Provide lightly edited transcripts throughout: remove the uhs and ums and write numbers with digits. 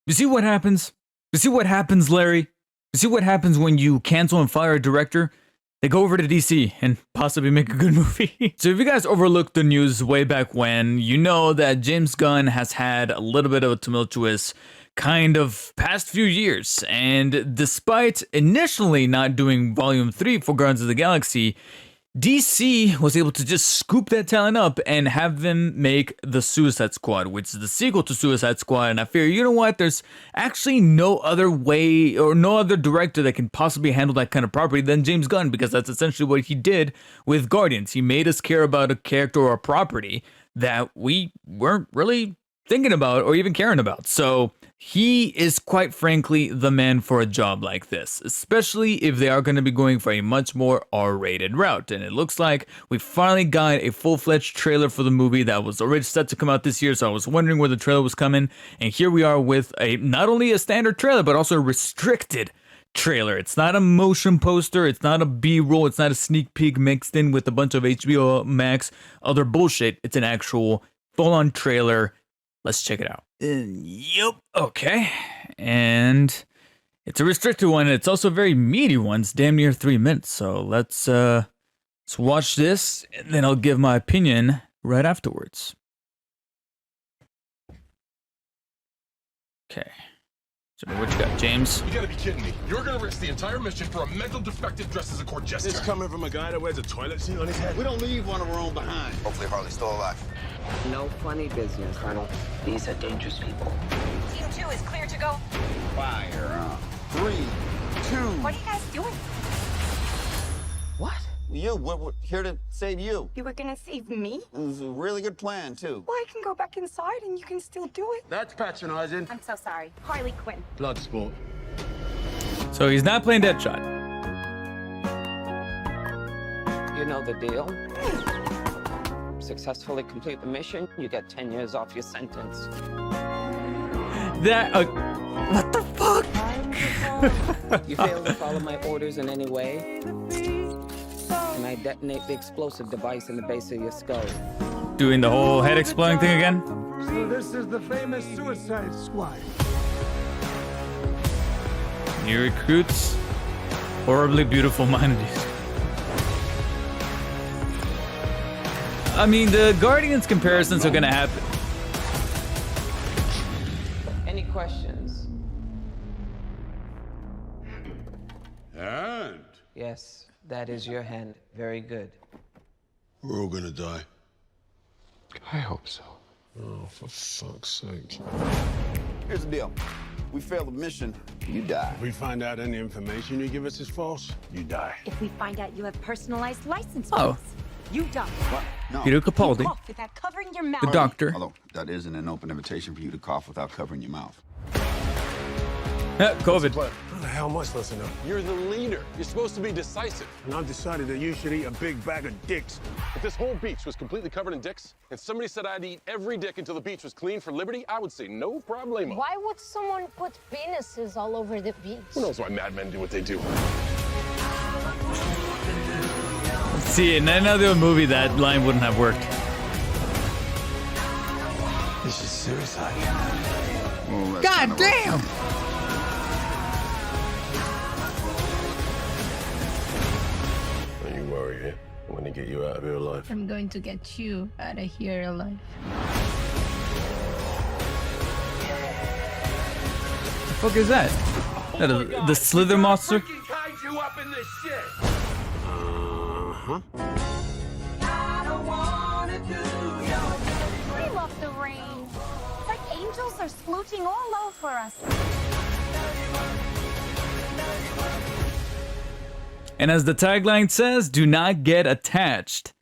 You see what happens? You see what happens, Larry? You see what happens when you cancel and fire a director? They go over to DC and possibly make a good movie. So if you guys overlooked the news way back when, you know that James Gunn has had a little bit of a tumultuous kind of past few years. And despite initially not doing Volume 3 for Guardians of the Galaxy, DC was able to just scoop that talent up and have them make the Suicide Squad, which is the sequel to Suicide Squad. And I fear, you know what? There's actually no other way or no other director that can possibly handle that kind of property than James Gunn, because that's essentially what he did with Guardians. He made us care about a character or a property that we weren't really thinking about or even caring about. So he is quite frankly the man for a job like this, especially if they are going to be going for a much more R-rated route. And it looks like we finally got a full-fledged trailer for the movie that was already set to come out this year. So I was wondering where the trailer was coming. And here we are with a not only a standard trailer, but also a restricted trailer. It's not a motion poster. It's not a B-roll. It's not a sneak peek mixed in with a bunch of HBO Max other bullshit. It's an actual full-on trailer. Let's check it out. Yep. Okay. And it's a restricted one. It's also a very meaty one. It's damn near 3 minutes. So let's watch this, and then I'll give my opinion right afterwards. Okay. So what you got, James? You gotta be kidding me. You're gonna risk the entire mission for a mental defective dressed as a court jester. It's coming from a guy that wears a toilet seat on his head. We don't leave one of our own behind. Hopefully Harley's still alive. No funny business, Colonel. These are dangerous people. Team 2 is clear to go. Fire up. 3, 2. What are you guys doing? What? We're here to save you. You were gonna save me? It was a really good plan, too. Well, I can go back inside and you can still do it. That's patronizing. I'm so sorry. Harley Quinn. Blood sport. So he's not playing Deadshot. You know the deal. Successfully complete the mission, you get 10 years off your sentence. That, what the fuck? You fail to follow my orders in any way, and I detonate the explosive device in the base of your skull. Doing the whole head exploding thing again? So this is the famous Suicide Squad. He recruits horribly beautiful minorities. I mean, the Guardians comparisons are gonna happen. Any questions? And Yes, that is your hand. Very good. we're all gonna die. I hope so. Oh, for fuck's sake. Here's the deal. We fail the mission, you die. If we find out any information you give us is false, you die. If we find out you have personalized license Oh. plates, you die. What? No. Peter Capaldi, Cough without covering your mouth. the doctor. Although, that isn't an open invitation for you to cough without covering your mouth. COVID. How the hell am I supposed to know? You're the leader. You're supposed to be decisive. And I've decided that you should eat a big bag of dicks. If this whole beach was completely covered in dicks, and somebody said I'd eat every dick until the beach was clean for liberty, I would say no problemo. Why would someone put penises all over the beach? Who knows why madmen do what they do? See, in another movie, that line wouldn't have worked. This is suicide. Well, God damn! Don't you worry, eh? I'm gonna get you out of here alive. I'm going to get you out of here alive. The fuck is that? The Slither monster? I love the rain. It's like angels are splooching all over us. And as the tagline says, do not get attached.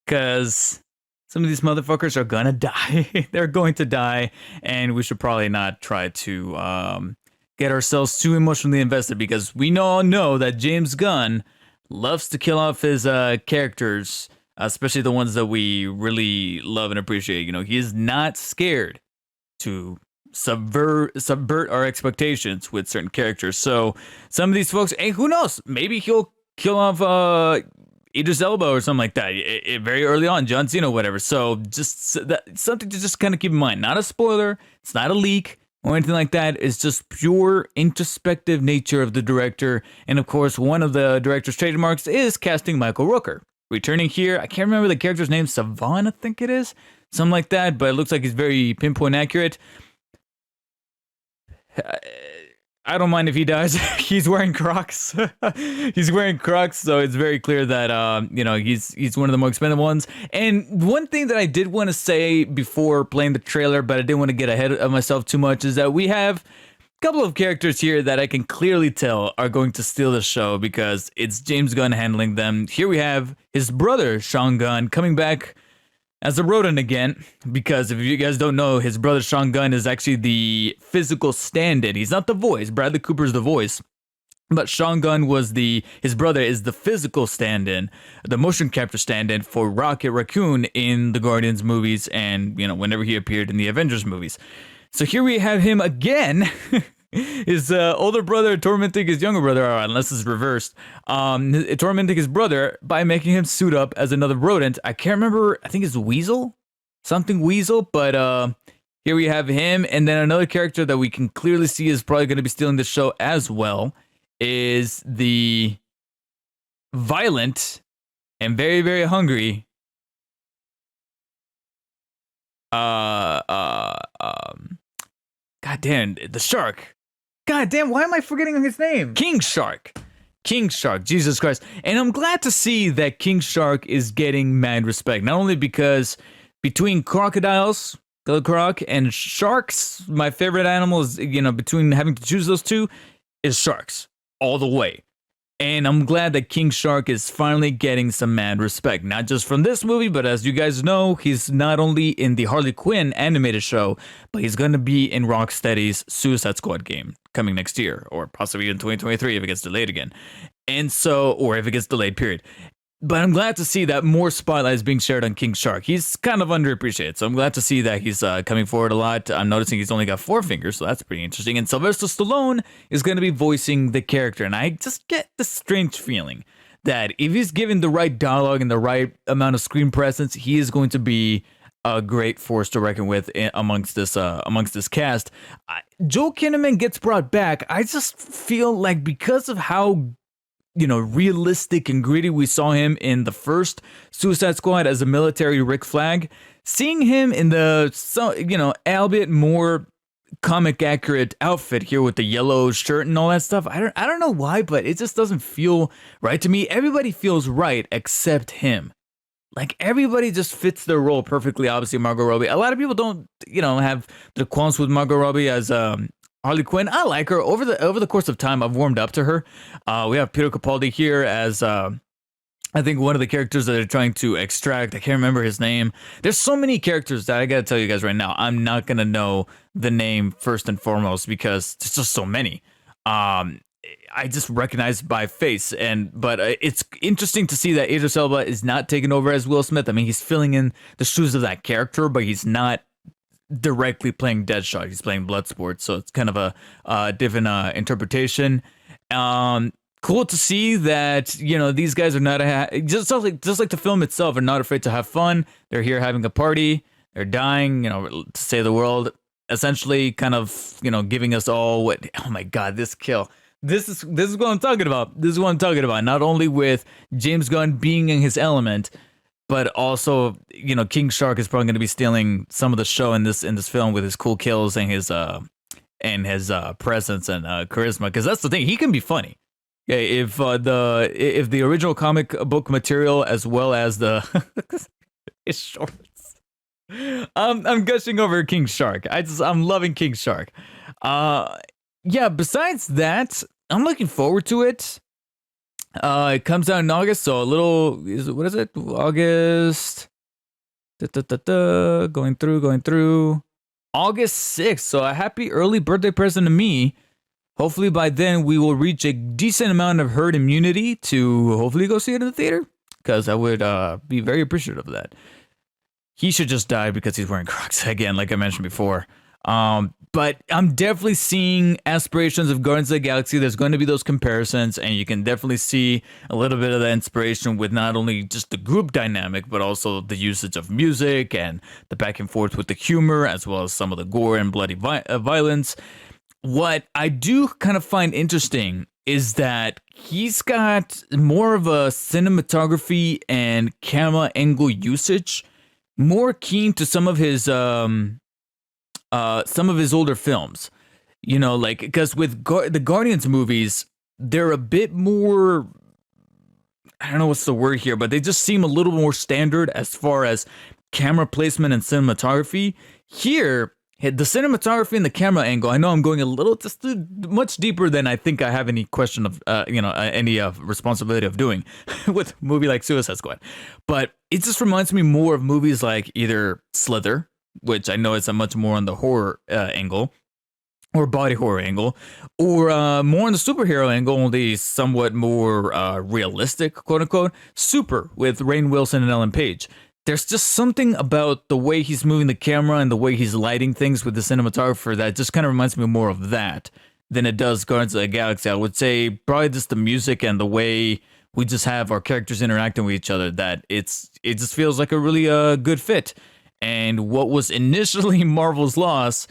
Because some of these motherfuckers are gonna die. They're going to die. And we should probably not try to get ourselves too emotionally invested. Because we all know that James Gunn loves to kill off his characters. Especially the ones that we really love and appreciate. You know, he is not scared to subvert our expectations with certain characters. So some of these folks, hey, who knows? Maybe he'll kill off Idris Elba or something like that very early on, John Cena, whatever. So just something to just kind of keep in mind. Not a spoiler. It's not a leak. or anything like that. It's just pure introspective nature of the director. And of course, one of the director's trademarks is casting Michael Rooker. Returning here, I can't remember the character's name, Savan, I think it is. Something like that, but it looks like he's very pinpoint accurate. I don't mind if he dies. He's wearing Crocs. He's wearing Crocs, so it's very clear that he's one of the more expensive ones. And one thing that I did want to say before playing the trailer, but I didn't want to get ahead of myself too much, is that we have a couple of characters here that I can clearly tell are going to steal the show because it's James Gunn handling them. Here we have his brother, Sean Gunn, coming back as a rodent again, because if you guys don't know, his brother Sean Gunn is actually the physical stand-in. He's not the voice. Bradley Cooper's the voice. But Sean Gunn was his brother is the physical stand-in, the motion capture stand-in for Rocket Raccoon in the Guardians movies and, whenever he appeared in the Avengers movies. So here we have him again. His older brother tormenting his younger brother, or unless it's reversed, tormenting his brother by making him suit up as another rodent. I can't remember, I think it's Weasel? Something Weasel, but here we have him. And then another character that we can clearly see is probably going to be stealing the show as well is the violent and very, very hungry goddamn, the shark. God damn, why am I forgetting his name? King Shark. King Shark, Jesus Christ. And I'm glad to see that King Shark is getting mad respect. Not only because between crocodiles, Killer Croc, and sharks, my favorite animal is, between having to choose those two, is sharks. All the way. And I'm glad that King Shark is finally getting some mad respect. Not just from this movie, but as you guys know, he's not only in the Harley Quinn animated show, but he's going to be in Rocksteady's Suicide Squad game coming next year, or possibly in 2023 if it gets delayed again. And so, or if it gets delayed, period. But I'm glad to see that more spotlight is being shared on King Shark. He's kind of underappreciated, so I'm glad to see that he's coming forward a lot. I'm noticing he's only got 4 fingers, so that's pretty interesting. And Sylvester Stallone is going to be voicing the character, and I just get this strange feeling that if he's given the right dialogue and the right amount of screen presence, he is going to be a great force to reckon with amongst this cast. Joel Kinnaman gets brought back. I just feel like because of how realistic and gritty we saw him in the first Suicide Squad as a military Rick Flag, seeing him in the albeit more comic accurate outfit here with the yellow shirt and all that stuff, I don't know why, but it just doesn't feel right to me. Everybody feels right except him. Like, everybody just fits their role perfectly. Obviously, Margot Robbie. A lot of people don't, have the qualms with Margot Robbie as Harley Quinn. I like her. Over the course of time, I've warmed up to her. We have Peter Capaldi here as I think one of the characters that they're trying to extract. I can't remember his name. There's so many characters that I gotta tell you guys right now, I'm not gonna know the name first and foremost because there's just so many. I just recognize by face, but it's interesting to see that Idris Elba is not taking over as Will Smith. I mean, he's filling in the shoes of that character, but he's not directly playing Deadshot. He's playing Bloodsport, so it's kind of a different interpretation. Cool to see that these guys are not just like the film itself are not afraid to have fun. They're here having a party. They're dying, to save the world. Essentially, kind of giving us all what. Oh my God, this kill. This is what I'm talking about. This is what I'm talking about. Not only with James Gunn being in his element, but also, King Shark is probably going to be stealing some of the show in this film with his cool kills and his presence and charisma. Because that's the thing, he can be funny. Yeah, if the original comic book material as well as the his shorts. I'm gushing over King Shark. I'm loving King Shark. Yeah. Besides that, I'm looking forward to it. It comes out in August, so what is it? August. Going through. August 6th, so a happy early birthday present to me. Hopefully by then we will reach a decent amount of herd immunity to hopefully go see it in the theater, because I would be very appreciative of that. He should just die because he's wearing Crocs again, like I mentioned before. But I'm definitely seeing aspirations of Guardians of the Galaxy. There's going to be those comparisons, and you can definitely see a little bit of the inspiration with not only just the group dynamic, but also the usage of music and the back and forth with the humor, as well as some of the gore and bloody violence. What I do kind of find interesting is that he's got more of a cinematography and camera angle usage, more keen to some of his older films, you know, like, because with the Guardians movies, they're a bit more, I don't know what's the word here, but they just seem a little more standard as far as camera placement and cinematography. Here, the cinematography and the camera angle, I know I'm going a little just much deeper than I think I have any question of, any responsibility of doing with a movie like Suicide Squad. But it just reminds me more of movies like either Slither, which I know is a much more on the horror angle, or body horror angle, or more on the superhero angle, only somewhat more realistic, quote unquote, Super with Rainn Wilson and Ellen Page. There's just something about the way he's moving the camera and the way he's lighting things with the cinematographer that just kind of reminds me more of that than it does Guardians of the Galaxy. I would say probably just the music and the way we just have our characters interacting with each other, that it just feels like a really good fit. And what was initially Marvel's loss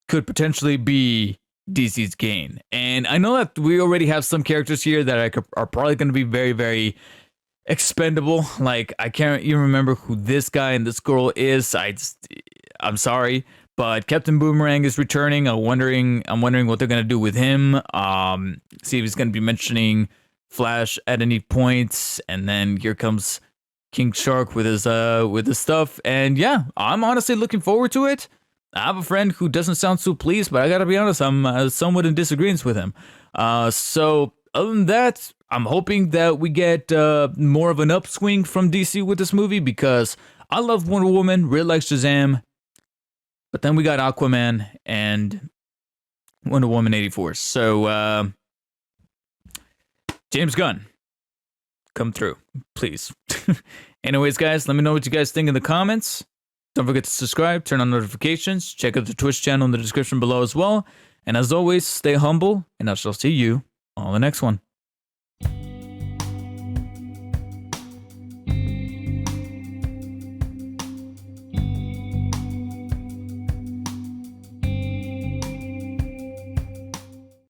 could potentially be DC's gain. And I know that we already have some characters here that are probably going to be very, very expendable. Like, I can't even remember who this guy and this girl is. I'm sorry, but Captain Boomerang is returning. I'm wondering what they're gonna do with him. See if he's gonna be mentioning Flash at any points, and then here comes King Shark with his stuff. And yeah, I'm honestly looking forward to it. I have a friend who doesn't sound so pleased, but I gotta be honest, I'm somewhat in disagreement with him. So other than that, I'm hoping that we get more of an upswing from DC with this movie, because I love Wonder Woman, really like Shazam, but then we got Aquaman and Wonder Woman 84. So James Gunn, come through, please. Anyways, guys, let me know what you guys think in the comments. Don't forget to subscribe, turn on notifications, check out the Twitch channel in the description below as well. And as always, stay humble, and I shall see you on the next one.